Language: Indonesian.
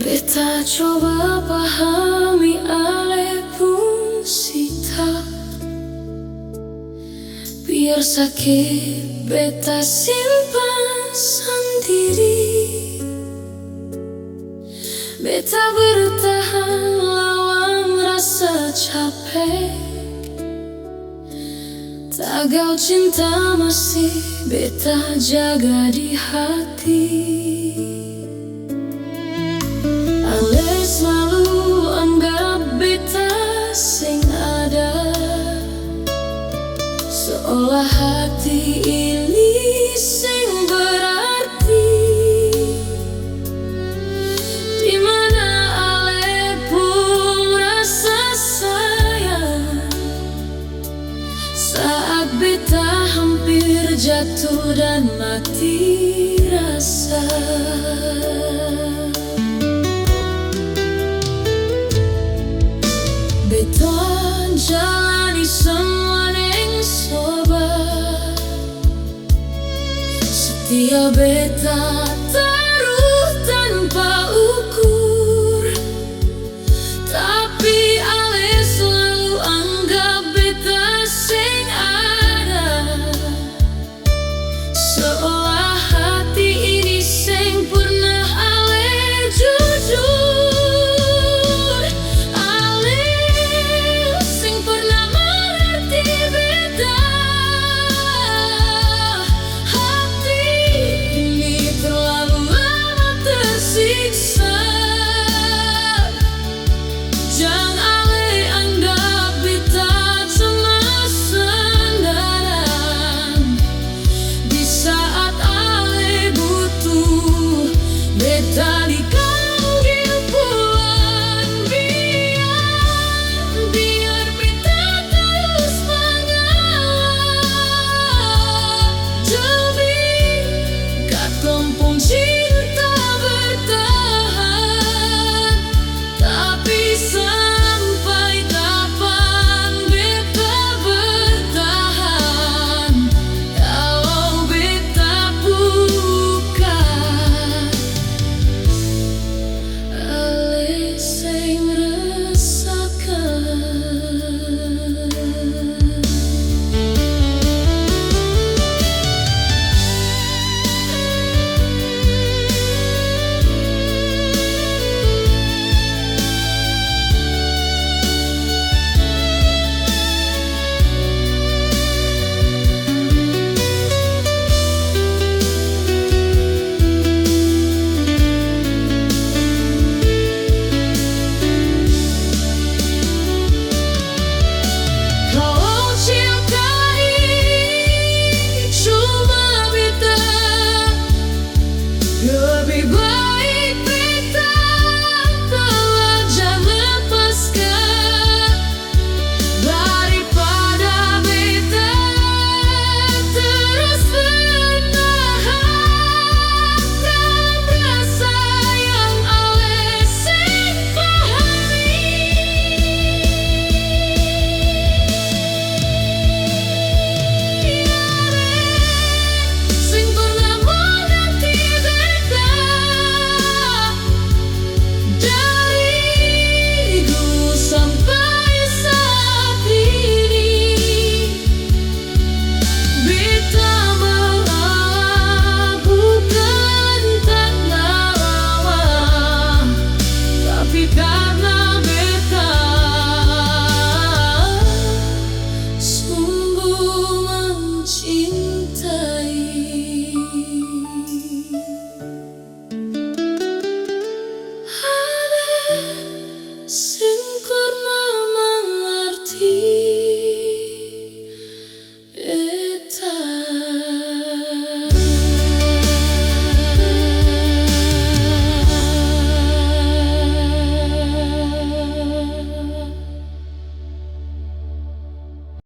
Beta coba pahami ale pun sita, biar sakit beta simpan sendiri. Beta bertahan lawan rasa capek, tagau cinta masih beta jaga di hati. Ale selalu anggap beta sing ada, seolah hati ini sing berarti. Dimana ale pun rasa sayang, saat beta hampir jatuh dan mati rasa. Beta jalani semua neng sobat, setia beta